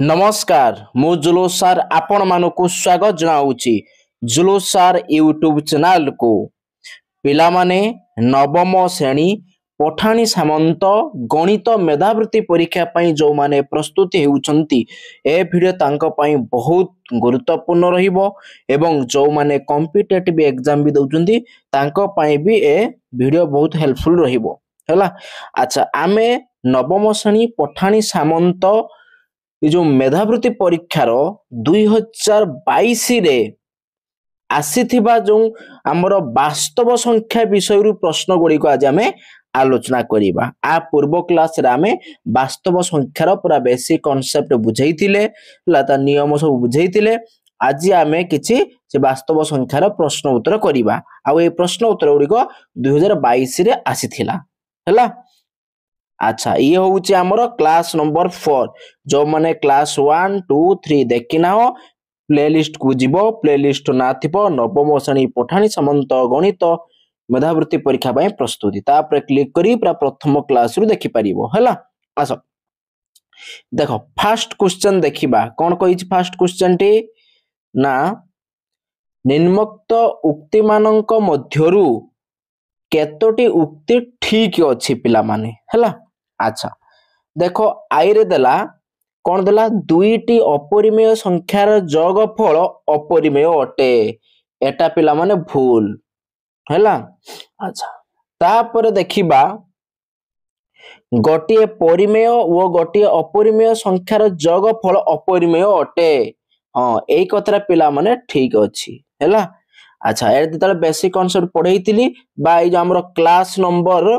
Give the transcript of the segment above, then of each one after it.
नमस्कार मु जुलूस सर आपण मानकु स्वागत जनाऊची जुलूस सर यूट्यूब चैनल को पिला माने नवम श्रेणी पठाणी सामंत गणित मेधावृत्ति परीक्षा पई जो माने प्रस्तुति हेउचंती ए वीडियो तांको पई बहुत गुरुत्वपूर्ण रहिबो एवं जो माने कॉम्पिटिटिव एग्जाम भी दउचंती तांको पई भी ए वीडियो बहुत हेल्पफुल रहिबो हैला। अच्छा आमे नवम श्रेणी पठाणी सामंत ये जो मेधावृत्ति परीक्षार 2022 रे आसीथिबा जो हमर वास्तव संख्या विषय प्रश्न गुड़ी को आज आमे आलोचना करिबा। आ पूर्व क्लास रे आमे वास्तव संख्यार पूरा बेसिक कांसेप्ट बुझाइथिले ता नियम सब बुझाइथिले। आज आमे किछि से वास्तव संख्यार प्रश्न उत्तर करिबा। आ ए प्रश्न उत्तर गुड़ी को 2022 रे आसीथिला हैला। अच्छा ये होउची हमर क्लास नंबर 4 जो माने क्लास 1 2 3 देखिना हो प्लेलिस्ट को जीवो प्लेलिस्ट ना थिबो नवम श्रेणी पठाणी सामंत गणित मेधावृत्ति परीक्षा पय प्रस्तुति ता पर क्लिक करी पूरा प्रथम क्लास रु देखि परिबो हैला। आसो देखो फर्स्ट क्वेश्चन देखिबा कोन कहिछि फर्स्ट क्वेश्चन टी ना निम्नोक्त उक्ति मानक मध्यरु केतोटी उक्ति ठीक अछि पिला माने हैला। अच्छा देखो आई रे देला कौन देला दुईटी अपरिमेय संख्यार जोगफल अपरिमेय अटे एटा पिला माने भूल हैला। अच्छा तापर देखिबा गोटिए परिमेय और गोटिए अपरिमेय संख्यार जोगफल अपरिमेय अटे हां एई कतरा पिला माने ठीक अछि हैला। अच्छा ए तले बेसिक कांसेप्ट पढैतिली बा ए जो हमर क्लास नंबर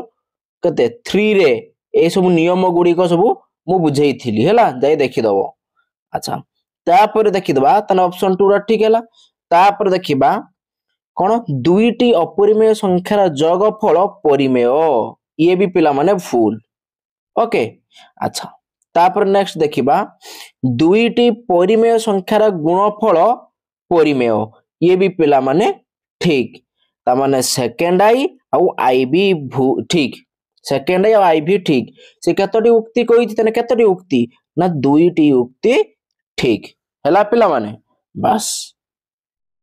कते 3 रे ए सब नियम गुडी को सब मु बुझैथिली हैला जाय देखि दबो। अच्छा तापर देखि दबा तने ऑप्शन 2 रा ठीक हैला। तापर देखिबा कोन दुईटी अपरिमेय संख्यार जोगफल परिमेय ये भी पिला माने फुल ओके। अच्छा तापर नेक्स्ट देखिबा दुईटी परिमेय संख्यार गुणफल परिमेय ये भी पिला माने ठीक ता माने सेकंड आई और आई भी ठीक सेकंड आई और आई भी ठीक से केतोटी उक्ति कहिति तने केतोटी उक्ति ना दुईटी उक्ति ठीक हैला पिला माने बस।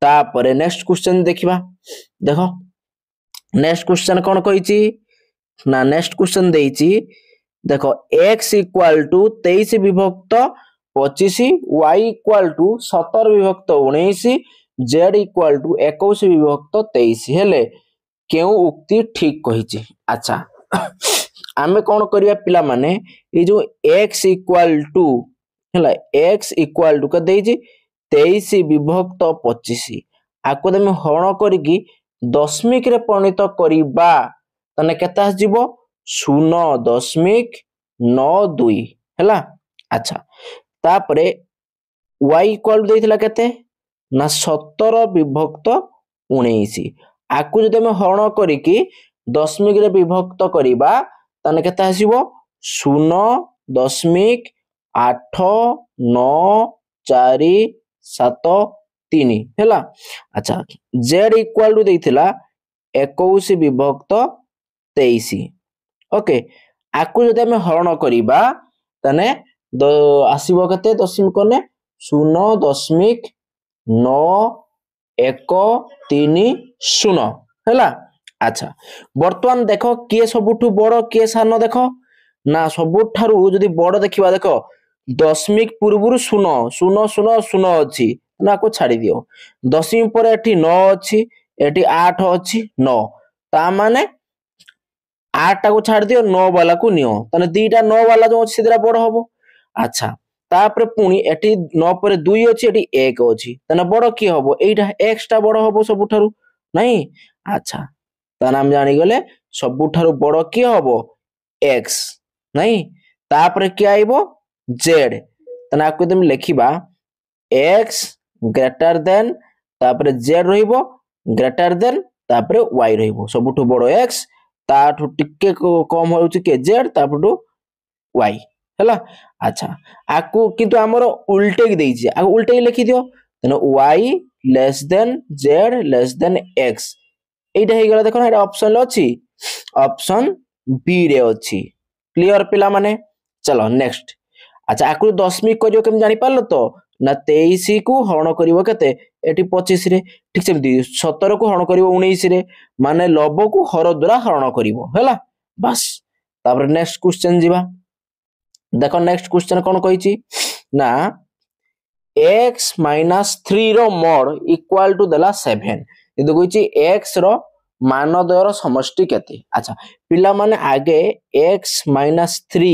तापर नेक्स्ट क्वेश्चन देखिबा देखो नेक्स्ट क्वेश्चन कोन कहिछि ना नेक्स्ट क्वेश्चन देइछि देखो x = 23 विभक्त 25 y = 17 विभक्त 19 z = 21 विभक्त 23 हेले केउ उक्ति ठीक कहिछि। अच्छा आमे कोन करिया पिला माने ए जो x = हैला x = का देइछि 23 विभक्त 25 आको तमे हरण करिकि दशमिक रे परिणत करिबा तने केता आजिबो 0.92 हैला। अच्छा तापरे y = देइथिला केते ना 17 विभक्त 19 आकु जदि हम हरण करिकि दशमिक रे विभक्त करिबा तने केता आसीबो 0.8947 हैला। अच्छा z = देइथिला 21 विभक्त 23 ओके आकु जदि हम हरण करिबा तने आसीबो केते दशमिक ने 0.9130 हैला। अच्छा वर्तमान देखो के सबुठु बड़ के सान देखो ना सबुठारु जदि बड़ देखिबा देखो दशमिक पूर्वरु 0 0 0 0 अछि ना को छाडी दियो दशमिक पर एठी 9 अछि एठी 8 अछि 9 ता माने 8 टा को छाडी दियो 9 वाला को नियो तने दीटा 9 वाला जो अछि सेदरा बड़ होबो। अच्छा तापर पुनी एठी 9 पर 2 अछि एठी 1 अछि तने बड़ की होबो एटा x टा बड़ होबो सबुठारु नहीं। अच्छा ता नाम जानि गले सबुठारु बड़ की होबो x नहीं तापर की आइबो z तने आकु तुम लिखिबा x ग्रेटर देन तापर z रहिबो ग्रेटर देन तापर y रहिबो सबुठु बड़ x ताठु टिके कम होउची के z तापटु y हैला। अच्छा आकु किंतु हमरो उल्टे की देइछि आ उल्टे लिखि दियो तने y less than z less than x एटा हे गेला देखो ना एटा ऑप्शन अछि ऑप्शन बी रे अछि क्लियर पिला माने चलो नेक्स्ट अच्छा आकु दशमिक करियो केम जानि पारलो तो ना 23 को हरण करिवो केते एटी 25 रे ठीक सेमती 17 को हरण करिवो 19 रे माने लब को हर द्वारा हरण करिवो हैला बस तापर नेक्स्ट क्वेश्चन जीवा देखो नेक्स्ट क्वेश्चन कोन कहिची ना x - 3 रो mod इक्वल टू देला 7 ये कहिची x रो मानदयर समष्टि केते अच्छा पिला माने आगे x - 3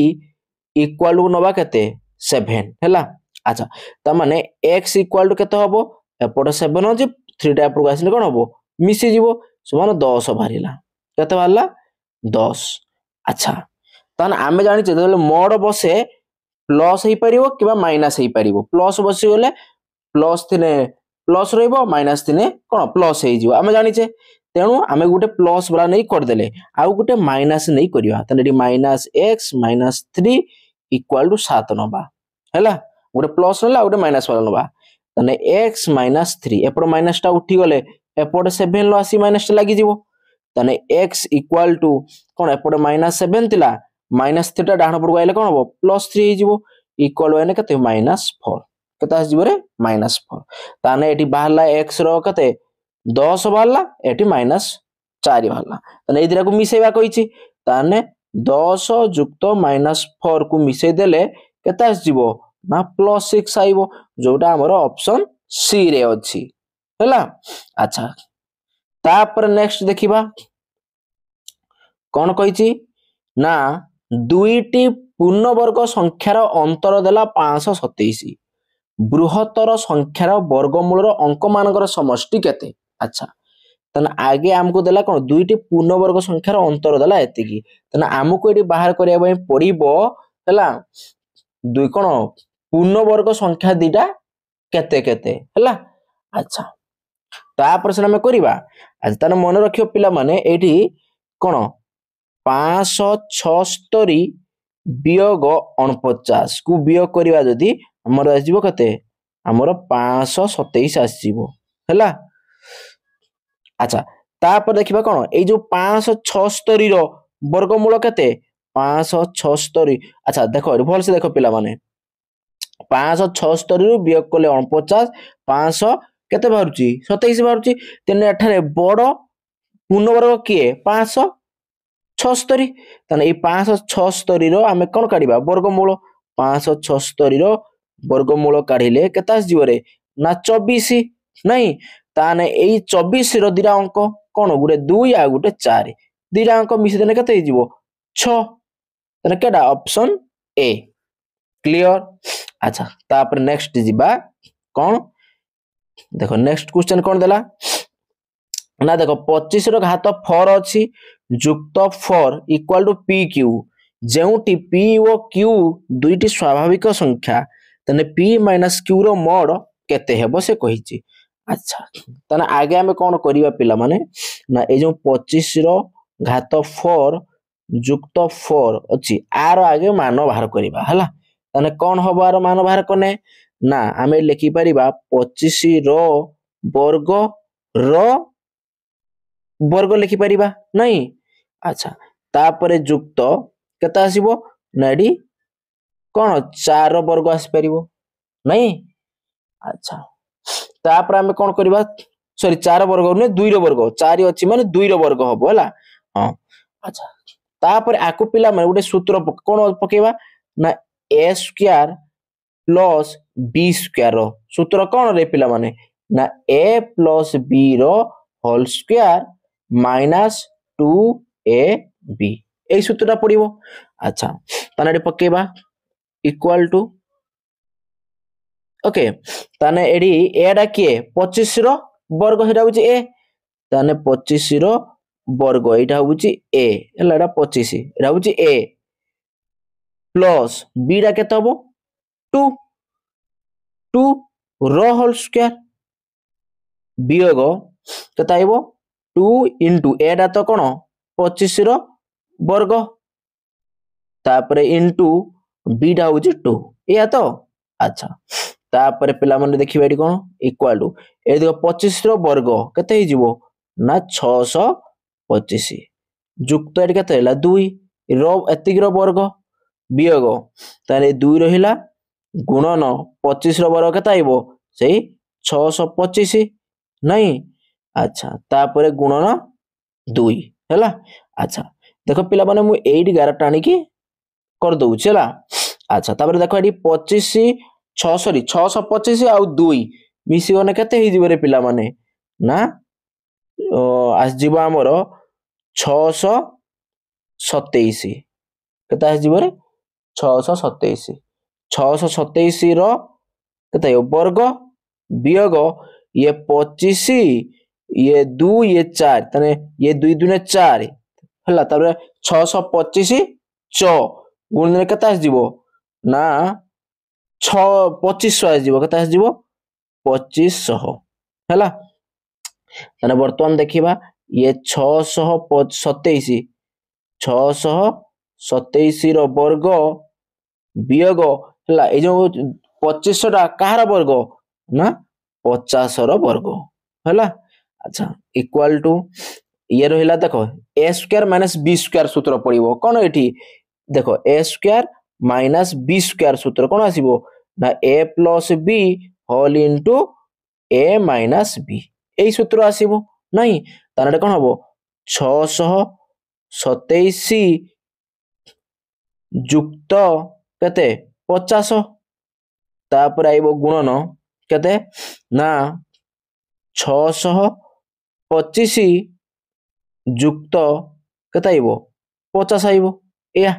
इक्वल टू नबा केते 7 हैला अच्छा त माने x इक्वल टू केते हबो एपटे 7 हो जे 3 टा एपट आसिले कोन हबो मिसी जीवो समान 10 बाहरिला केते बाहरला 10 अच्छा तन आमे जानि जे मोड बसे प्लस हे परिवो किबा माइनस हे परिवो प्लस बसी गले प्लस थिने प्लस रहइबो माइनस थिने कोन प्लस हे जिवो आमे जानि छे तेणु आमे गुटे प्लस वाला नै कर देले आउ गुटे माइनस नै करिवा तने -x - 3 इक्वल टू 7 नबा हैला गोटे प्लस नला गोटे माइनस वाला नबा तने x - 3 एपड माइनस टा उठी गले एपड 7 लो आसी माइनस टा लागि जिवो तने x इक्वल टू कोन एपड -7 तिला -3 टा डाहण पड आइले कोन हो +3 हे जिवो इक्वल वाने कते -4 कते आस जिवो रे -4 ताने एटी बाहरला x रो कते 10 बाहरला एटी -4 बाहरला तने एदिरा को मिसेबा कहिची ताने 10 जुक्त -4 को मिसे देले केता आस जिवो ना +6 आइबो जोटा हमर ऑप्शन सी रे अछि हैला अच्छा तापर नेक्स्ट देखिबा कोन कहिची ना दुईटी पूर्ण वर्ग संख्यार अंतर देला 527 बृहत्तर संख्यार वर्गमूल अंक मानकर समष्टि केते अच्छा तने आगे हमको देला कोन दुईटी पूर्ण वर्ग संख्यार अंतर देला एति की तने हमको एटी बाहर करिया पई पड़िबो हैला दुई कोन पूर्ण वर्ग संख्या दीटा केते केते हैला अच्छा तापर से हम करिबा आज तने मन रखियो पिला माने एटी कोन 576 वियोग 49 को वियोग करिवा जदी हमर आजिबो कते हमर 527 आसीबो हैला अच्छा तापर देखिबा कोन ए जो 576 रो वर्गमूल केते 576 अच्छा देखो भल से देखो पिला माने 576 रु वियोग कले 49 500 केते बारुची 27 बारुची तेने एठारे बड़ पूर्ण वर्ग किए 576 तने ए 576 रो आमे कोन काढिबा वर्गमूल 576 रो वर्गमूल काढिले केतास जीवरे ना 24 नहीं ताने एई 24 रो दिरा अंक कोन गुटे 2 आ गुटे 4 दिरा अंक मिसे देने केते हे जीवो 6 तने केडा ऑप्शन ए क्लियर अच्छा तापर नेक्स्ट जीबा कोन देखो नेक्स्ट क्वेश्चन कोन देला ना देखो 25 रो घात 4 अछि जुक्त 4 इक्वल टू पी क्यू जेउटी p ओ q दुईटी स्वाभाविक संख्या तने p - q रो mod केते हेबो से कहिची अच्छा तने आगे हमें कोन करिवा पिला माने ना ए जो 25 रो घात 4 जुक्त 4 अछि आर आगे मान बाहर करिवा हला तने कोन होबो आर मान बाहर कने ना हमें लिखि परिबा 25 रो वर्ग लिखि परिबा नहीं अच्छा तापरे जुक्त केता आसीबो नाडी कोन 4 रो वर्ग आसी परिबो नहीं अच्छा तापर हमें कोन करिबा सॉरी 4 वर्ग ने 2 रो वर्ग 4 अछि माने 2 रो वर्ग हबो हला हां अच्छा तापर आकु पिला माने उडे सूत्र कोन पकेबा ना a square plus b square रो सूत्र कोन रे पिला माने ना a प्लस b रो होल स्क्वायर माइनस 2ab ए सूत्रटा पड़िबो अच्छा ताने पकेबा इक्वल टू ओके ताने एडी एडा किए 25 रो वर्ग हेडा होची ए ताने 25 रो वर्ग एटा होची ए हला एडा 25 एडा होची ए प्लस बी डा केते हबो 2 2 रो होल स्क्वायर वियोग केते आइबो 2 इनटू एडा तो कोन 25 रो वर्ग तापरे इनटू बी डा होची 2 या तो अच्छा तापरे पिला माने देखिबा एडी कोन इक्वल टू ए देखो 25 रो वर्ग केते हे जिवो ना 625 जुक्त एडी केते हला 2 एतिक वर्ग वियोग ताले 2 रहिला गुणन 25 वर्ग केता आइबो सेही 625 नहीं। अच्छा तापरे गुणन 2 हैला। अच्छा देखो पिला माने मु 8 11 टाणी की कर दउ चला। अच्छा तापरे देखो एडी 25 6 सॉरी 625 आउ 2 मिसी गने केते हे जिवरे पिला माने ना आस जीव हमर 627 केता आस जीवरे 627 627 रो केते वर्ग वियोग ये 25 ये 2 ये 4 तने ये 2 दुने 4 हला तारे 625 च गुण ने केता आस जीवो ना 6 2500 आस जीवो केता आस जीवो 2500 हला। तने वर्तमान देखिबा ये 627 627 रो वर्ग वियोग हला ए जो 2500 टा कहार वर्ग ना 50 रो वर्ग हला। अच्छा इक्वल टू ये रहिला देखो a square minus b square सूत्र पड़िबो कोन एठी देखो a square minus b square सूत्र कोन आसीबो ना a plus b whole into a minus b एई सूत्र आसीबो नहीं ताने कोन हबो 627 जुक्त केते 50 तापर आइबो गुणन केते ना 625 जुक्त केते आइबो 50 आइबो या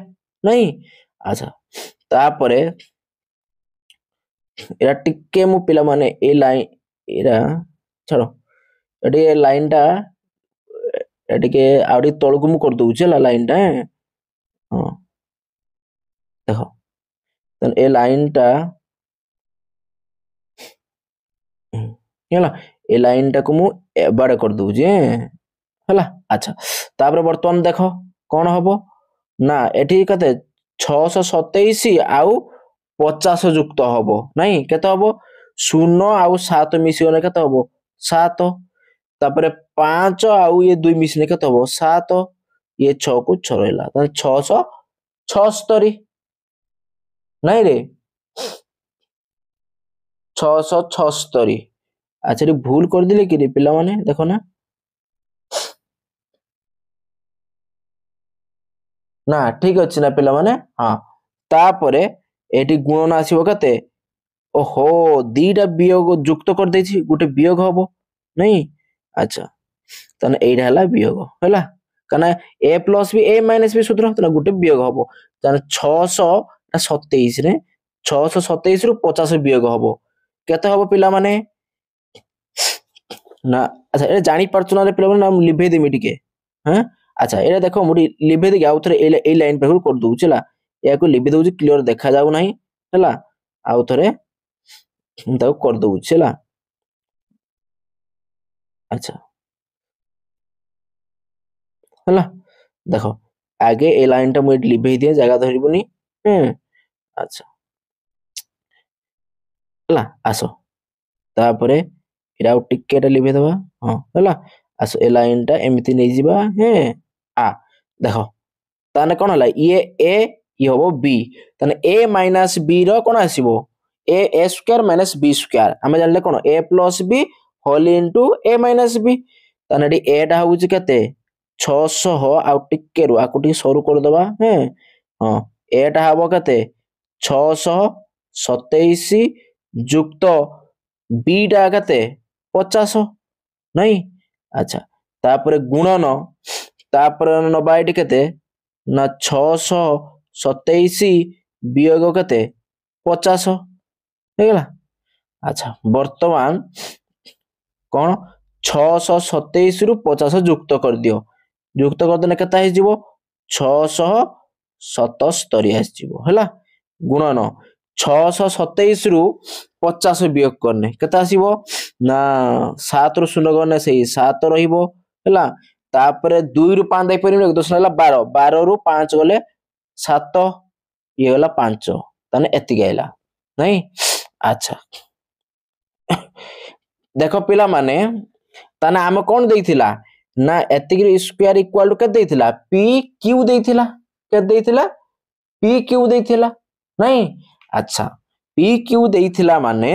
नहीं। अच्छा तापरे एरा टिके मु पिला माने ए लाइन एरा छड़ो एडी लाइन टा एटिके आउडी तळकु मु कर दउ छला लाइन टा हां देखो तन ए लाइन टा ହେଲା ए लाइन टा को मु एबाडे कर दउ जे ହେଲା। अच्छा तापर वर्तमान देखो कोन हबो ना एठी कते 627 आउ 50 जुक्त हबो नहीं केते हबो 0 आउ 7 मिसी गने केते हबो 7 तापर 5 आउ ये 2 मिसने केते हबो 7 ये 6 को 6 रहला त 676 नहीं रे 676। अच्छा रे भूल कर दिले कि रे पिला माने देखो ना ना ठीक अछि ना पिला माने हां तापरे एठी गुणन आसीबो कते ओहो दीटा वियोग जुक्त कर देछि गुटे वियोग हबो नहीं। अच्छा तने एइडा हला वियोग हला कना a plus b a minus b सूत्र तने गुटे वियोग हबो तने 627 रे 627 रु 50 वियोग हबो केते हबो पिला माने ना। अच्छा ए जानि परछु ना रे पिला माने ना लिभे देमि टिके हैं। अच्छा एरा देखो मुडी लिभे दे आउ थरे ए लाइन पे कर दउ चला या को लिभे दउ क्लियर देखा जाउ नाही हला आउ थरे ताको कर दउ चला। अच्छा हला देखो आगे ए लाइन टा मु लिभे दिए जगह धरिबुनी हैं। अच्छा हला आसो तापरे एरा टिकेट लिभे दबा हां हला आसो ए लाइन टा एमिति नै जिबा हैं आ देखो ताने कोन हला ये a ये होबो b ताने a माइनस b रो कोन आसीबो a square minus b square हमें जानले कोन a plus b whole into a minus b ताने डी a टा होउची केते 600 आउ टिके रु आकु टिके सरू कर दबा हैं हां a टा हबो केते 627 जुक्त b टा केते 50 नहीं। अच्छा तापरे गुणन तापरे नबा एटी केते ना 627 वियोग केते 50 हे गेला। अच्छा वर्तमान कोन 627 रु 50 जुक्त कर दियो जुक्त कर देने केता हे जिवो 677 आस जिवो हला गुणन 627 रु 50 वियोग करने केता आसीबो ना 7 रु 0 गने सही 7 रहिबो हला तापरे 2 रु 5 दे परिम दोस हला 12 12 रु 5 गले 7 ये हला 5 तने एति गैला नहीं। अच्छा देखो पिला माने ताने आमे कोन देइथिला ना एतिक स्क्वायर इक्वल टू के देइथिला p q देइथिला କେତେ ଦେଇଥିଲା पी क्यू देइथिला नहीं अच्छा पी क्यू देइथिला माने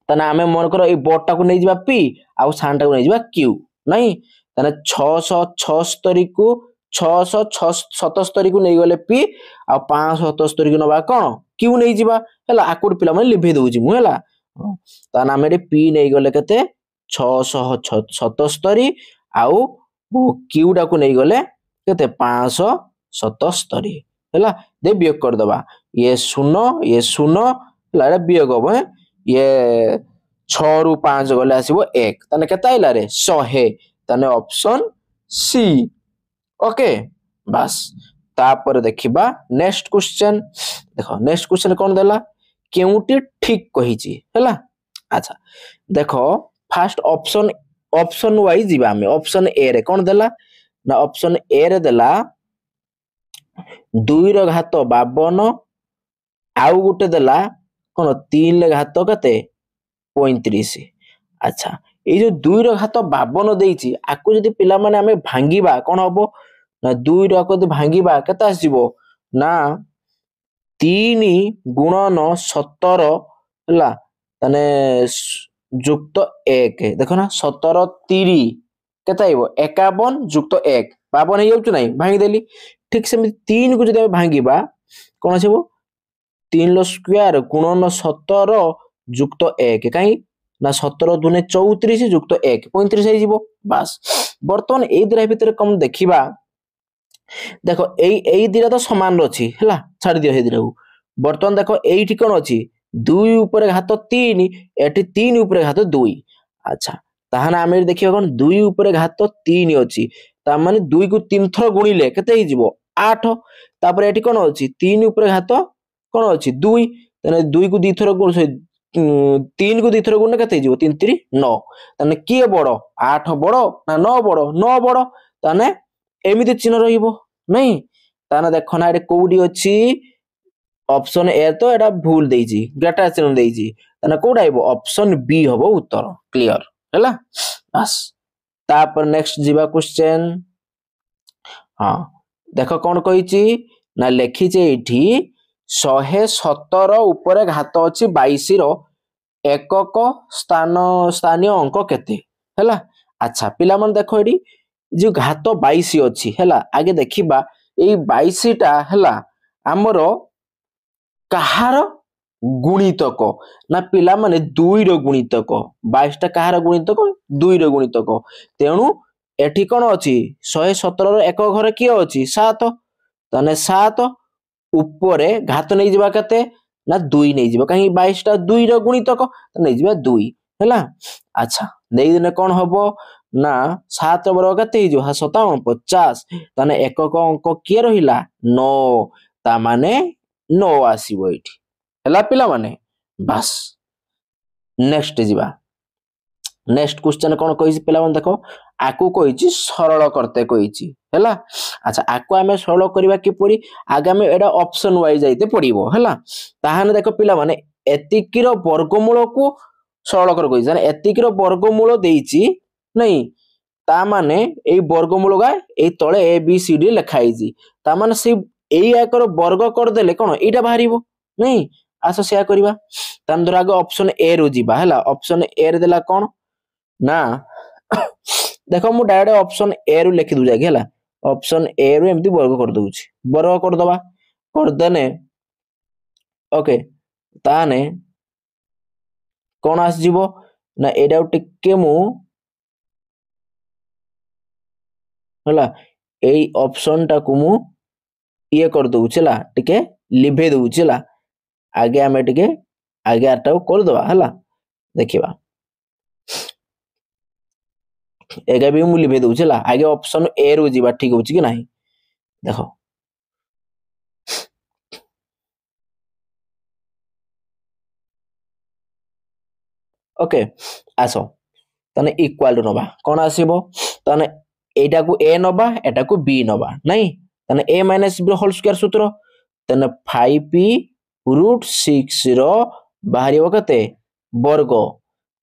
तने आमे मन कर ए बोर्ड को नै जिबा पी आ सानटा को नै जिबा क्यू नहीं तने 676 को 677 को नै गले पी आ 577 को नबा कोन क्यू नै जिबा हला आकुड पिला माने लिभे दउची मु हला ता नाम रे पी नै गले केते 677 आउ क्यू डा को नै गले केते 577 हला दे वियोग कर दबा ये शून्य हला रे वियोग हो ये 6 रु 5 गले आसीबो 1 तने केता आइला रे 100 तने ऑप्शन सी ओके बस तापर देखिबा नेक्स्ट क्वेश्चन देखो नेक्स्ट क्वेश्चन कोन देला केउटी ठीक कहिची हला अच्छा देखो फर्स्ट ऑप्शन वाइज जिबा हमें ऑप्शन ए रे कोन देला ना ऑप्शन ए रे देला 2 रो घात 52 आउ गुटे देला कोन 3 रे घात कते 35 अच्छा ए जो 2 रो घात 52 देइची आकु जदी पिला माने हमें भांगीबा कोन हबो ना 2 रो को भांगीबा केता आसीबो ना 3 गुणन 17 हला तने जुक्त 1 देखो ना 17 3 केता आइबो 51 जुक्त 1 52 हे जाउछ नाही भांगी देली ठीक से 3 को जदी भांगीबा कोन आसीबो 3 लो स्क्वायर गुणन 17 जुक्त 1 काई ना 17 दुने 34 जुक्त 1 35 हे जिवो बस वर्तमान ए दिरा भितर कम देखिबा देखो एई दिरा तो समान अछि हला छाड़ दियो हे दिरा वर्तमान देखो एठी कोन अछि 2 ऊपर घात 3 एठी 3 ऊपर घात 2 अच्छा ताहाना आमे देखिबा कोन 2 ऊपर घात 3 अछि ता माने 2 को 3 थर गुणिले केते हे जिवो 8 तापर एठी कोन अछि 3 ऊपर घात कोन अछि 2 तने 2 को 2 थर गुण 3 को 2 थर गुण केते जिवो 3 3 9 तने किए बडो 8 बडो ना 9 बडो 9 बडो तने एमिति चिन्ह रहिबो नहीं ताना देखो ना एटे कोडी अछि ऑप्शन ए तो एटा भूल देइजी ग्रेटर चिन्ह देइजी तने कोड आइबो ऑप्शन बी हबो उत्तर क्लियर हैला बस तापर नेक्स्ट जीवा क्वेश्चन हां देखो कोन कहिची ना लेखि जे एठी 117 ऊपर घात अछि 22 रो एकक स्थानीय अंक केते हैला अच्छा पिला मन देखो एडी जो घात 22 अछि हैला आगे देखिबा एई 22 टा हैला हमरो कहार गुणितक ना पिला माने 2 रो गुणितक 22 टा कहार गुणितक 2 रो गुणितक तेनु एठी कोन अछि 117 रो एक घर की अछि 7 तने 7 ऊपर घात नै जिबा कते ना 2 नै जिबा काहे 22 टा 2 रो गुणितक त नै जिबा 2 हैला अच्छा नै दिने कोन हबो ना 7 वर्ग कते हिजो 57 50 तने एकक अंक के रहिला 9 ता माने 9 आसीबो एठी हैला पिला माने बस नेक्स्ट जिबा नेक्स्ट क्वेश्चन कोन कहिछि पिला माने देखो आकु कहिछि सरल करते कहिछि हैला अच्छा आकु हमें सरल करबा कि पड़ी आगामी एडा ऑप्शन वाइज जाइते पड़िबो हैला ताहाने देखो पिला माने एतिकिरो वर्गमूल को सरल कर कहिछि जाने एतिकिरो वर्गमूल देइछि नहीं ता माने ए वर्गमूल गा ए तळे ए बी सी डी लिखाइजी ता माने से एई आकर वर्ग कर देले कोन एटा बाहरिबो नहीं आसो सेया करबा तान धर आगे ऑप्शन ए रो जीबा हैला ऑप्शन ए रे देला कोन ना देखो मु डायरेक्ट ऑप्शन ए रो लिखि दउ जागे हैला ऑप्शन ए रो एमती वर्ग कर दउची वर्ग कर दबा कर देने ओके ताने कोन आस जीवो ना एडा टिके मु होला एई ऑप्शन टा को मु ये कर दउ छला टिके लिभे दउ छला आगे हमें टिके आगे आटा को कर दवा हला देखिबा एगा भी मु लिभे दउ छला आगे ऑप्शन ए रो जीवा ठीक होची कि नाही देखो ओके आसो तने इक्वल नबा कोन आसीबो तने एटा को ए नबा एटा को बी नबा नहीं तने a minus b whole square सूत्र तने 5p रूट 6 रो बाहरिबो कते वर्ग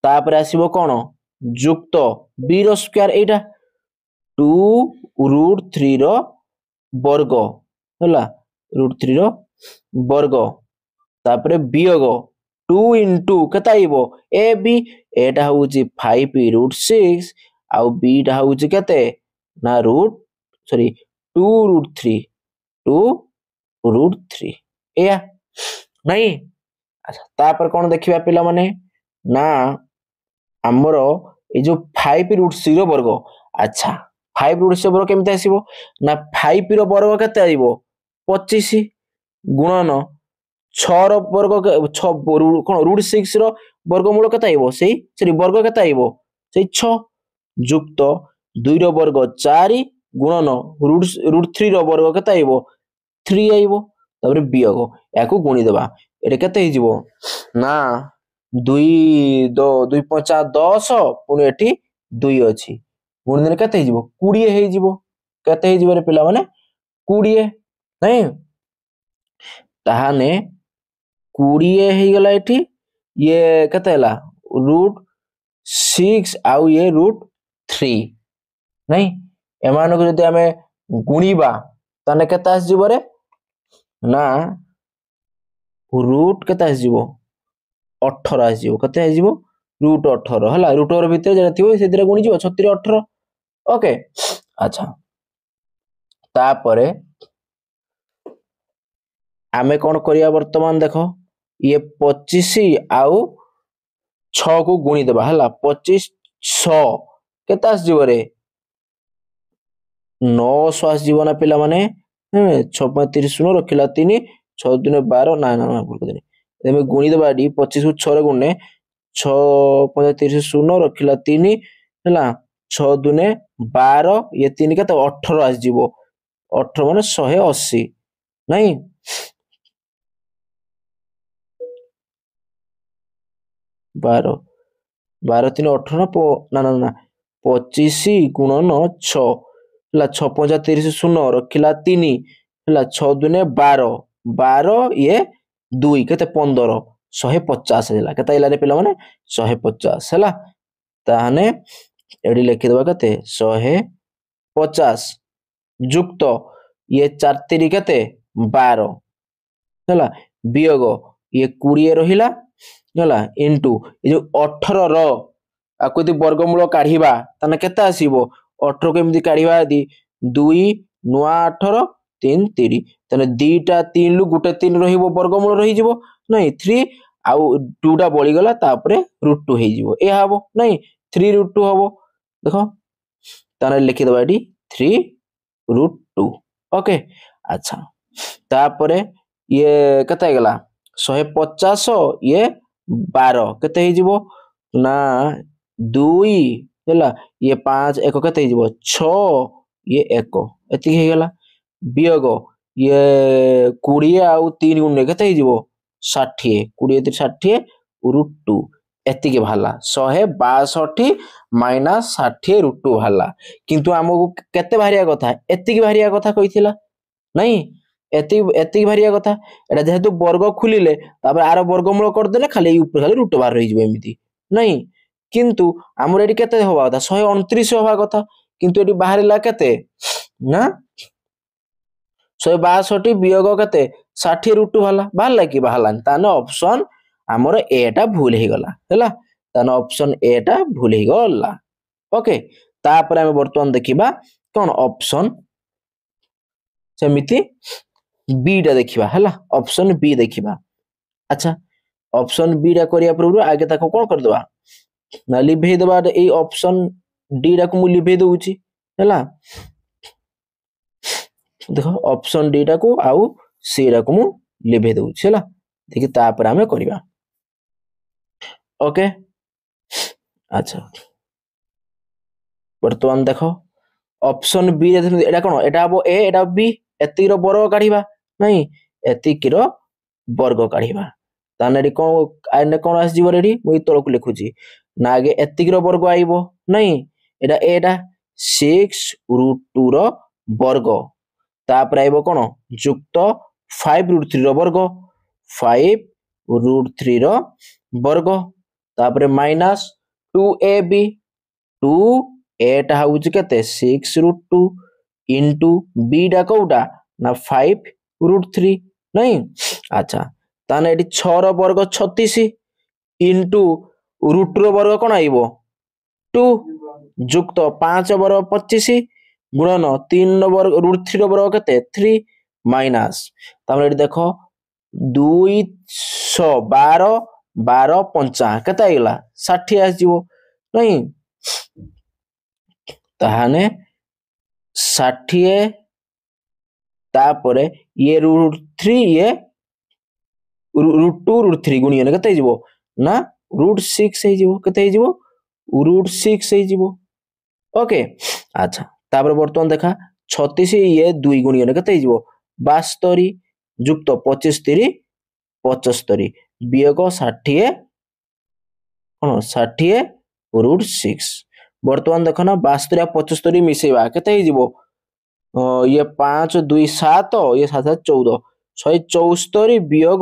तापर आसीबो कोन जुक्त b रो स्क्वायर एटा 2 रूट 3 रो वर्ग ହେଲା √3 ର ବର୍ଗ तापर वियोग 2 into केता आइबो ए बी एटा होउची 5 √6 आउ बी टा होउची केते ना सॉरी 2 √3 एया नहीं अच्छा तापर कोन देखिबा पिला माने ना हमरो ए जो 5 √6 रो वर्ग अच्छा 5 √6 वर्ग केमते आसीबो ना 5 रो वर्ग केते आइबो 25 गुणन 6 रो वर्ग 6 कोन √6 रो वर्गमूल केते आइबो सेही सॉरी वर्ग केते आइबो सेही 6 युक्त 2 रो वर्ग 4 गुणन √3 रो वर्ग केते आइबो 3 आइबो तापर वियोग याको गुणी देबा एटा केते हिजिबो ना 2 2 5 10 पुनी एठी 2 अछि गुणी देले केते हिजिबो 20 हिजिबो केते हिजिबो रे पिला माने 20 नहीं ताहाने 20 हे गला एठी ये केते हला √6 आउ ये √3 नहीं एमानो को जदि हमें गुणीबा ताने केते आस जिवो रे ना रूट केते आस जिवो 18 आस जिवो केते आस जिवो √18 हला √18 भीतर जेना थिबो सेदिरा गुणी जिवो 36 18 ओके अच्छा तापरे आमे कोन करिया वर्तमान देखो ये 25 आउ 6 को गुणी देबा हला 25 6 केते आस जिवो रे 900 आस जिवो ना पिला माने 6 35 0 रखिला 3 6 दिन 12 ना ना ना बोल देनी एमे गुणी देबा डी 25 को 6 रे गुणे 6 35 0 रखिला 3 हला 6 दुने 12 ये 3 केते 18 आस जिवो 18 माने 180 नहीं 12 12 3 18 ना ना ना 25 गुणन 6 हला 6 35 0 रखिला 3 हला 6 दुने 12 12 ये 2 केते 15 150 हैला केते आइला रे पिला माने 150 हैला ताहाने एडी लिखि देबा केते 150 युक्त ये 4 3 केते 12 हैला वियोग ये 20 रहिला हैला इनटू ये जो 18 रो आको यदि वर्गमूल काढिबा तने केते आसीबो 18 को एमदी काढिबा यदि 2 नुआ 18 3 3 तने दीटा 3 लु गुटे 3 रहिबो वर्गमूल रहि जिवो नहीं 3 आउ 2 टा बळी गला तापरे √2 हे जिवो ए हाबो नहीं 3 √2 हबो देखो ताने लिखि दबा एडी 3 √2 ओके अच्छा तापरे ये केते गेला 150 ये 12 केते हे जिवो ना 2 हैला ये 5 1 केते हे जिवो 6 ये 1 एति हे गेला वियोग ये 20 आउ 3 गुणे केते हे जिवो 60 20 3 60 √2 एति के भाला 162 माइनस 60 √2 भाला किंतु हमको केते भारिया कथा एति के भारिया कथा कहिथिला नहीं एति भारिया कथा एटा जेहेतु वर्ग खुलिले तापर आरो वर्गमूल कर देले खाली ऊपर खाली √2 रहि जिवो एमिति नहीं किंतु हमर एडी केते होबा कथा 129 होबा कथा किंतु एडी बाहरिला केते ना 162 वियोग केते 60 √2 भाला बाहरला कि बाहरला ताने ऑप्शन हमर एटा भूल हे गला हैला ताने ऑप्शन एटा भूल हे गला ओके तापर हम वर्तमान देखिबा कोन ऑप्शन सेमिति बी टा देखिबा हैला ऑप्शन बी देखिबा अच्छा ऑप्शन बी टा करिया पूर्व आगे ताको कोन कर देबा ना लिभे देबा ए ऑप्शन डी टा को मु लिभे दोउची हैला देखो ऑप्शन डी टा को आउ सी टा को मु लिभे दोउची हैला देखि तापर हमें करिबा ओके अच्छा वर्तमान देखो ऑप्शन बी एटा कोन एटा हबो ए एटा बी एति रो वर्ग काढिबा नहीं एति रो वर्ग काढिबा ताने कोन आने कोन आस जीव रेडी मुई तळक लिखुची ना आगे एति रो वर्ग आइबो नहीं एटा 6 √2 रो वर्ग तापर आइबो कोन युक्त 5 √3 रो वर्ग 5 √3 रो वर्ग तापर माइनस 2ab 2 एटा हाउची केते 6 √2 इनटू बी डा कोडा ना 5√3 नहीं। अच्छा ताने एटी 6 रो वर्ग 36 इंटू रूट रो वर्ग कोन आइबो 2 जुक्त 5 वर्ग 25 गुणन 3 रो वर्ग √3 रो वर्ग केते 3 माइनस तामे एटी देखो 212 12 5 केते आइला 60 आसीबो नहीं ताहाने 60 तापरे ये √3 ये √2 √3 गुणियन केते हिजबो ना √6 हिजबो केते हिजबो √6 हिजबो ओके। अच्छा तापर वर्तमान देखा 36 ये 2 गुणियन केते हिजबो 72 जुक्त 25 3 75 वियोग 60 कोन 60 √6 वर्तमान देखो ना 72 75 मिसेबा केते हिजबो ये 5 2 7 ये 7 14 174 वियोग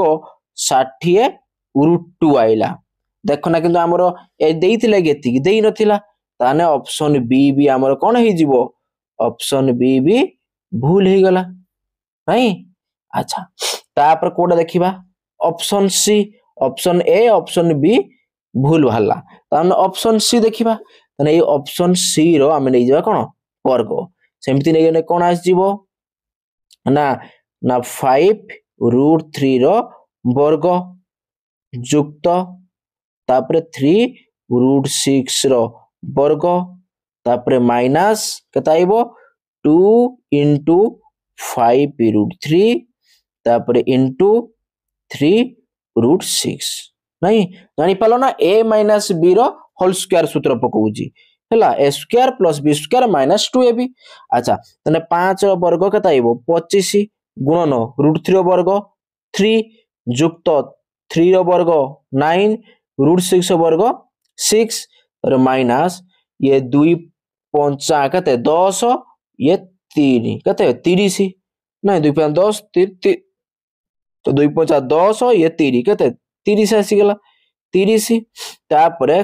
60 √2 आइला देखो ना किंतु हमरो ए देइथिला केति देइ नथिला ताने ऑप्शन बी भी हमरो कोन हे जिवो ऑप्शन बी भी भूल हे गला नहीं। अच्छा तापर कोडा देखिबा option C option A option B भूल भाला ताने ऑप्शन सी देखिबा ताने ए ऑप्शन सी रो हम नै जबा कोन वर्ग सेमति नै गने कोन आस जिवो ना ना 5√3 रो वर्ग जुक्त तापरे 3√6 रो वर्ग तापरे माइनस केता आइबो 2 इंटू 5√3 तापरे इंटू 3√6 नहीं जानी पालो ना a माइनस b रो होल स्क्वायर सूत्र पकोउजी हला a square plus b square minus 2ab। अच्छा तने 5 रो वर्ग केता आइबो 25 गुणन √3 रो वर्ग 3 जुक्त 3 रो वर्ग 9 √6 रो वर्ग 6 और माइनस ये 2 5 केते 10 ये 3 केते 30 नहीं 2 5 10 3 तो 2 5 10 ये 3 केते 30 आसी गला 30 तापरे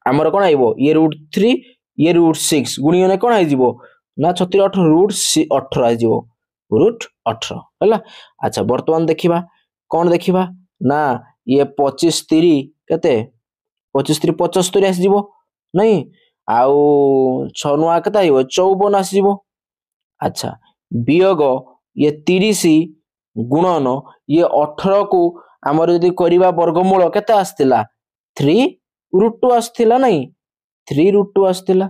हमर कोन आइबो ये √3 ये √6 गुणियने कोन आइ जिवो ना 36 √18 आइ जिवो √18 हला। अच्छा वर्तमान देखिबा कोन देखिबा ना ये 25 3 केते 25 3 75 आसी जिवो नहीं आउ 6 नुआ केता आइबो 54 आसी जिवो। अच्छा वियोग ये 30 गुणन ये 18 को हमर यदि करिबा वर्गमूल केता आस्तिला 3√2 आस्तिला नहीं 3√2 आस्तिला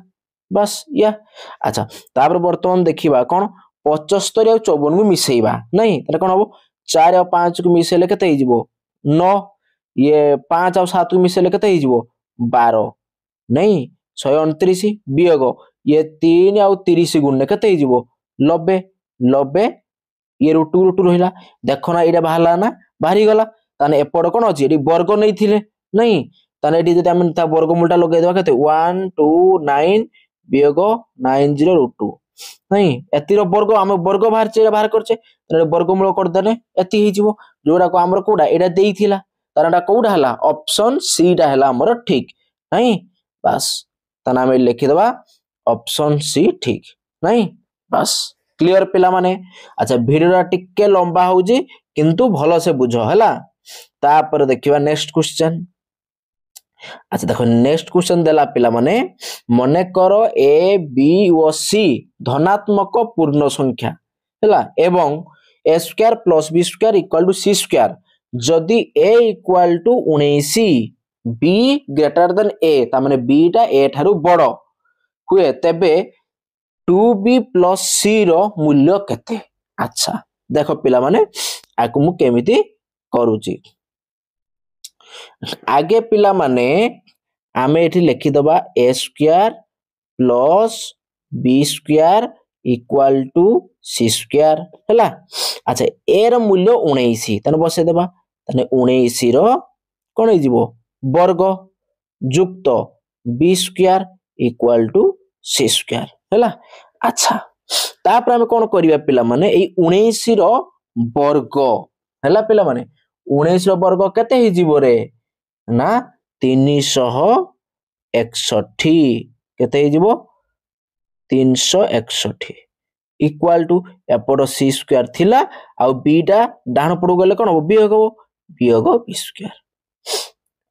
बस या। अच्छा तापर वर्तमान देखिबा कोन 75 और 54 को मिसेइबा नहीं तरे कोन हबो 4 और 5 को मिसेले केते हिजबो 9 ये 5 और 7 को मिसेले केते हिजबो 12 नहीं 129 वियोग ये 3 और 30 गुणने केते हिजबो 90 90 ये √2 रहिला देखो ना एटा बाहला ना बाहरी गला ताने एपड कोन अछि एटी वर्ग नै थिले नहीं ताने एटी जदि हम ता वर्गमूलटा लगे देबा केते 129 वियोग 90√2 नहीं एति रो वर्ग हम वर्ग बाहर करछे ताने वर्गमूल कर देने एति हि जिवो जोडा को हमर कोडा एटा देइथिला तानेटा कोडा हला ऑप्शन सी टा हला हमर ठीक नहीं बस ताने हम लिखि देबा ऑप्शन सी ठीक नहीं बस क्लियर पिला माने। अच्छा वीडियोटा टिके लंबा होउजी किंतु भलो से बुझो हला तापर देखिबा नेक्स्ट क्वेश्चन। अच्छा देखो नेक्स्ट क्वेश्चन देला पिला माने मने करो ए बी और सी धनात्मक पूर्ण संख्या हला एवं a square plus b square equal to c square जदि a equal to 19 b greater than a ता माने b टा a थारु बड़ हुए तेबे 2b प्लस c रो मूल्य केते। अच्छा देखो पिला माने आकु मु केमिति करूची आगे पिला माने आमे एठी लिखि दबा a square plus b square equal to c square हला। अच्छा a रो मूल्य 19 तने बसे देबा तने 19 रो कोन हे जिवो वर्ग जुक्त b square equal to c square हला। अच्छा तापर हम कोन करिबा पिला माने एई 19 रो वर्ग हला पिला माने 19 रो वर्ग केते हे जिवो रे ना 361 केते हे जिवो 361 इक्वाल टू एपट सी स्क्वायर थिला आउ बीटा डाण पड़ू गले कौन हम वियोग बी स्क्वायर।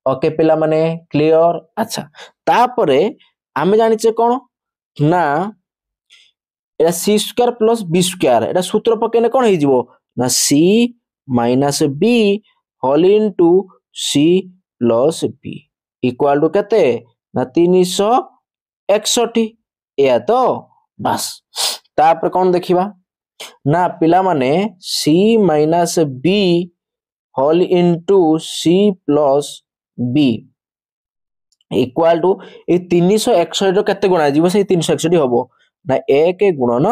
ओके पिला माने क्लियर। अच्छा तापरे आमे जानिचे कौन ना एटा C square plus B square एटा सूत्र पकेने कौन हो जिवो ना C minus B whole into C plus B equal to केते ना 361 या तो बस। तापर कौन देखिबा ना पिला माने C minus B whole into C plus B equal to ए 361 रो केते गुणा जीवो से 361 हबो ना 1 गुणन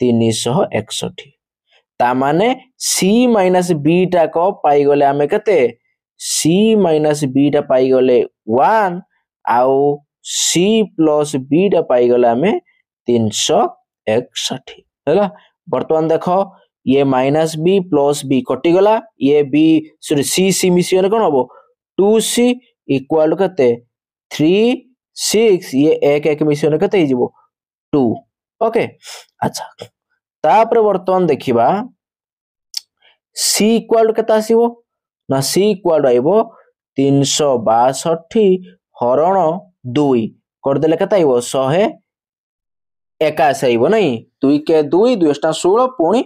361 ता माने सी माइनस बी टा को पाई गले आमे केते सी माइनस बी टा पाई गले 1 आउ सी प्लस बी टा पाई गले आमे 361 हैला। वर्तमान देखो ये माइनस बी प्लस बी कटि गला ये बी सॉरी सी सी मिसियन कोन हबो 2c इक्वल टू केते 3 6 ये एक एक मिसियन केते ही जिवो 2। ओके अच्छा तापर वर्तमान देखिबा c इक्वल टू केता आसीबो ना c इक्वल टू आइबो 362 हरण 2 कर देले केता आइबो 181 आइबो नहीं 2 के 2 2 16 पुणी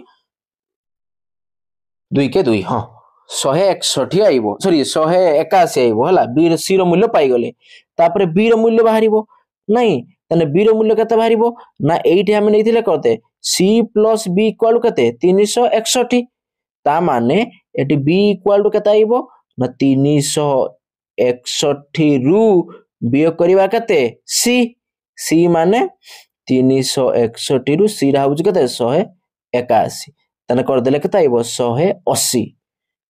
2 के 2 हां 161 आइबो सॉरी 181 आइबो हला बी सी रो मूल्य पाई गले तापर बी रो मूल्य बाहरिबो नहीं तने बी रो मूल्य केते बाहरिबो ना एठी हम नैथिले करते c प्लस b इक्वल केते 361 ता माने एटी b इक्वल टू केते आइबो ना 361 रु वियोग करबा केते c c माने 361 रु c रा होउछ केते 181 तने कर देले केते आइबो 180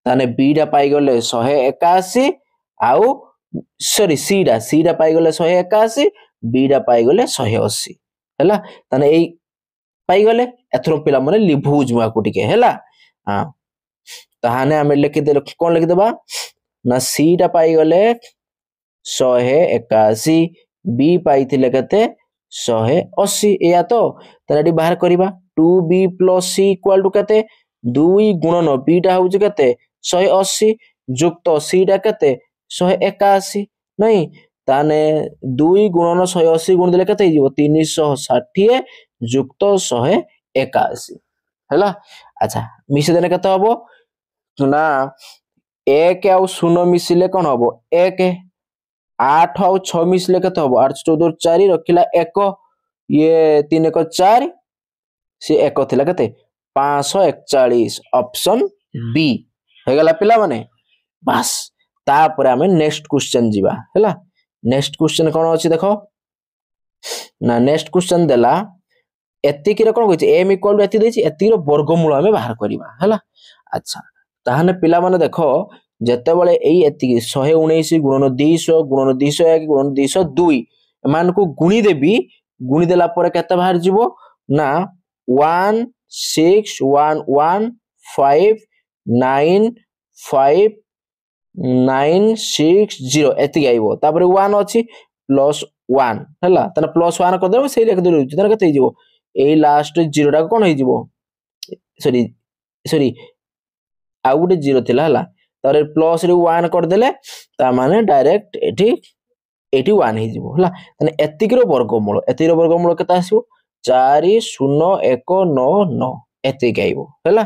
तने b रा पाई गले 181 आउ सॉरी c रा पाई गले 181 b रा पाई गले 180 हैला तने एई पाई गले एथरो पिला माने लिभुज मा को टिके हैला हां ताहाने हम लिखि दे कोन लिखि देबा ना c रा पाई गले 181 b पाई थिले केते 180 या तो तने बाहर करिबा 2b + c इक्वल टू केते 2 गुणन b टा होउछ केते 180 युक्त c टा केते 181 नहीं ताने 2 गुणन 180 गुण देले केते हिजो 360 युक्त 181 हैला। अच्छा मिसे देने केते हबो ना 1 आउ 0 मिसिले कोन हबो 1 8 आउ 6 मिसिले केते हबो 8 14 4 रखिला 1 ये 3 1 4 से 1 थिला केते 541 ऑप्शन बी हे गला पिला माने बस तापर हमें नेक्स्ट क्वेश्चन जीवा हैला। नेक्स्ट क्वेश्चन कोन अछि देखो ना नेक्स्ट क्वेश्चन देला एतिकी रे कोन कहै छै m इक्वल टू एति दैछि एति रो वर्गमूल हमें बाहर करबा हैला। अच्छा ताहाने पिला माने देखो जते बेले एई एतिकी 119 गुणन 200 गुणन 201 गुणन 202 मान को गुणी देबी गुणी देला परे केते बाहर जीवो ना 161159560 एति आइबो तापर 1 अछि +1 हैला तने +1 कर देबो सेही लिख देलु तने केते हिजो ए लास्ट 0 टा कोन हिजो सॉरी सॉरी आ गुटे 0 थिला हला तारे प्लस रे 1 कर देले ता माने डायरेक्ट एठी 1 हिजो हला तने एतिक रो वर्गमूल केता आसीबो 401999 एतिक आइबो हला।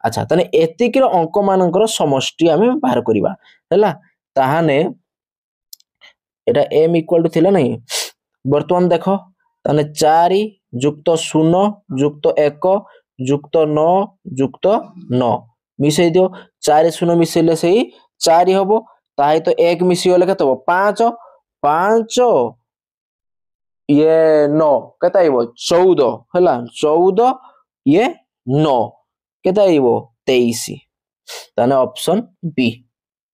अच्छा तने एतिक रो अंक मानकर समष्टि हमें बाहर करिबा हला ताहाने एटा m इक्वल टू थिला नहीं वर्तमान देखो तने 4 युक्त 0 युक्त 1 युक्त 9 युक्त 9 मिसै दियो 4 0 मिसैले सही 4 हबो ताही तो 1 मिसि गले केते 5 5 ये 9 केते आइबो 14 हला 14 ये 9 केते आइबो 23 ताने ऑप्शन बी।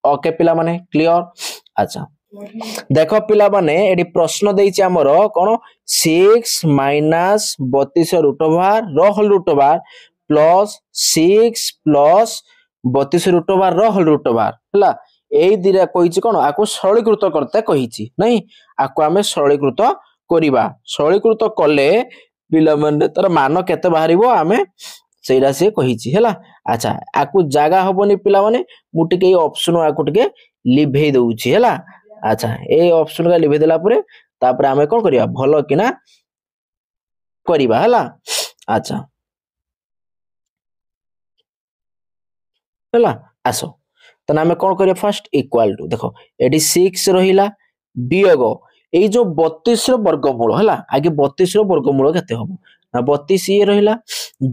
ओके पिला माने क्लियर। अच्छा देखो पिला माने एडी प्रश्न देइछि हमर कोन 6 - 32 रूट ओवर रो होल रूट ओवर प्लस 6 प्लस 32 रूट ओवर रो होल रूट ओवर हला एई दिरा कहिछि कोन आको सरलीकृत करते कहिछि नहीं आको हमें सरलीकृत करिबा सरलीकृत कले पिला माने तार मान केते बाहरिबो आमे सेरा से कहिछि हैला। अच्छा आकु जागा हबनी पिला माने मु टिके ए ऑप्शन आकु टिके लिभे दउछि हैला। अच्छा ए ऑप्शन का लिभे देला परे तापर आमे कोन करिया भलो किना करिबा हैला। अच्छा हैला आसो तने आमे कोन करिया फर्स्ट इक्वल टू देखो एडी 6 रहिला वियोग एई जो 32 रो वर्गमूल हैला आगे 32 रो वर्गमूल केते हबो ना 32 ये रहिला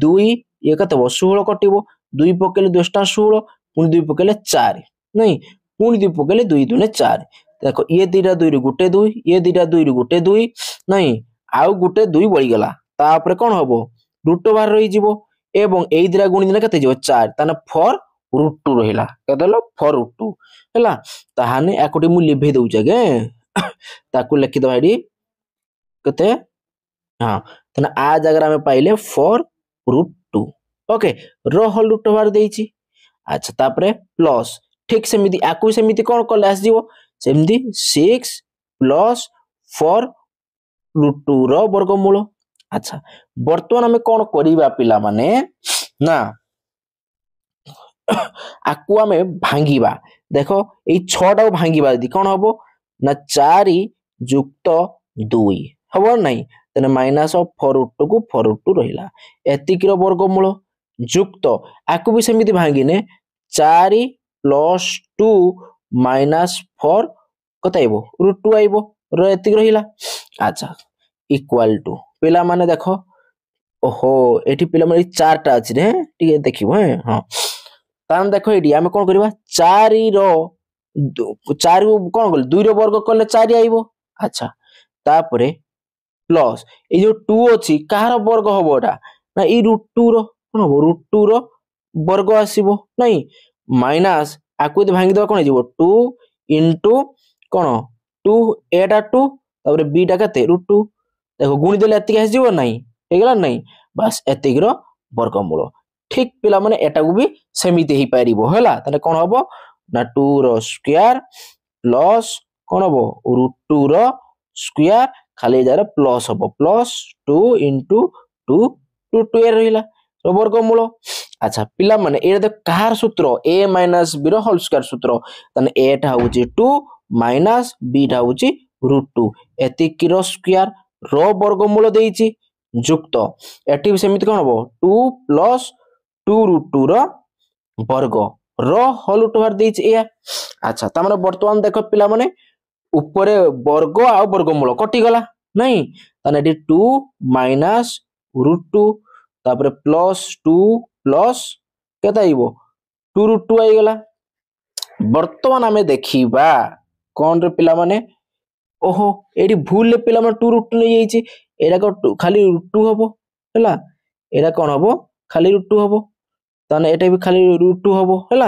2 ये केते हबो 16 कटिबो 2 पकेले 10 टा 16 पुनी 2 पकेले 4 नहीं पुनी 2 पकेले 2 दुने 4 देखो ये दीटा 2 रो गुटे 2 ये दीटा 2 रो गुटे 2 नहीं आउ गुटे 2 बळी गेला तापरे कोन हबो रूट बाहर रही जिवो एवं एई दीटा गुणी दिना केते जिवो 4 ताने फॉर रूट 2 रहिला केतेलो फॉर रूट 2 हैला ताहाने एकोटी मु लिभे दउ जगे ताकू लिखि दो आईडी कते हां तने आ जगह में पाइले फॉर रूट 2 ओके रो होल रूट बार देइची। अच्छा तापरे प्लस ठीक सेमिति आकू सेमिति कोन कले आस जीवो सेमिति 6 प्लस 4 रूट 2 रो वर्गमूल। अच्छा वर्तमान हमें कोन करिबा पिला माने ना आकु हमें भांगीबा देखो ए 6 टा भांगीबा यदि कोन हबो ना 4 जुक्त 2 हबो नहीं तने माइनस ऑफ 4 रूट 2 को 4 रूट 2 रहिला एतिक रो वर्गमूल जुक्त आकु भी सेमिति भांगिने 4 प्लस 2 माइनस 4 कत आइबो रूट 2 आइबो रो एतिक रहिला। अच्छा इक्वल टू पिला माने देखो ओहो एठी पिला माने 4 टा अछि रे ठीक देखिबो हां तान देखो एडी आमे कोन करबा 4 रो 4 कोन गल 2 रो वर्ग करले 4 आइबो। अच्छा तापरे प्लस ए जो 2 अछि कार वर्ग हबो एटा ना ई रूट 2 रो कोन हबो रूट 2 रो वर्ग आसीबो नहीं माइनस आकु दे भांगी दबा कोन जिवो 2 इनटू कोन 2 एटा 2 तापरे बी टा कते रूट 2 देखो गुणी देले एतिक आसी जिवो नहीं हे गेला नहीं बस एतिक रो वर्गमूल ठीक पिला माने एटा को भी सेमिति ही पारिबो हैला तने कोन हबो ना 2 रो स्क्वायर प्लस कोन हबो रूट 2 रो स्क्वायर खाली जार प्लस हबो प्लस 2 इनटू 2 2 2 ए रहिला रो वर्गमूल। अच्छा पिला माने ए देख कार सूत्र a माइनस b रो होल स्क्वायर सूत्र तने a टा होची 2 माइनस b टा होची रूट 2 एतिक रो स्क्वायर रो वर्गमूल देइची जुक्त एटी सेमिति कोन हबो 2 प्लस 2 रूट 2 रो वर्ग रो होल रूट बार देइची ए। अच्छा त माने वर्तमान देखो पिला माने ऊपर वर्ग आ वर्गमूल कटि गला नहीं तने एटी 2 माइनस रूट 2 तापर प्लस 2 प्लस केता आइबो 2 रूट 2 आई गला। वर्तमान हमें देखिबा कोन रे पिला माने ओहो एडी भूल ले पिला माने 2 रूट 2 नै जाईची एडा को खाली रूट 2 हबो हैला एडा कोन हबो खाली रूट 2 हबो तने एटा भी खाली रूट 2 हबो हैला।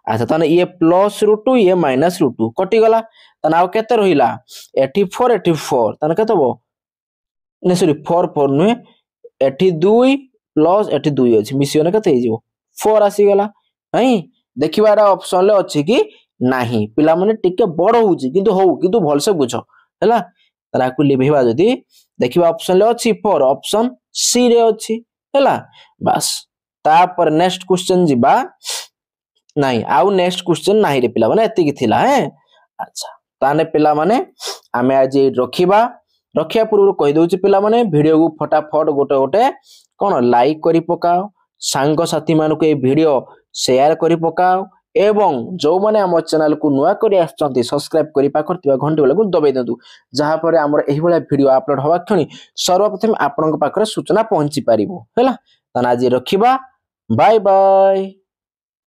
अच्छा तने ये प्लस रूट 2 ये माइनस रूट 2 कटि गला तने आउ केते रहिला 84 तने केते हबो ने सॉरी 4 4 नु एठी 2 प्लस एठी 2 अछि मिसियोने केते हे जिवो 4 आसी गला नहीं देखिबारा ऑप्शन ले अछि कि नाही पिला माने टिके बड़ होउची किंतु भल से बुझो हैला तरा को लिभेबा जदी देखिबा ऑप्शन ले अछि 4 ऑप्शन सी रे अछि हैला बस तापर नेक्स्ट क्वेश्चन जिबा नहीं आउ नेक्स्ट क्वेश्चन नाही रे पिला माने एति कि थिला है। अच्छा ताने पिला माने आमे आज रखिया पूर्व कहि दउची पिला माने वीडियो को फटाफट गोटे गोटे कोन लाइक करि पकाओ सांग साथी मानको ए वीडियो शेयर करि पकाओ एवं जो माने हम चैनल को नुआ करी आछंती सब्सक्राइब करि पाखरतिबा घंटी वाला को दबाई दंतु जहा पर हमर एही वाला वीडियो अपलोड होबा खणी सर्वप्रथम आपनक पाखरे सूचना पहुंची पारिबो हैला तना आज रखिबा बाय बाय।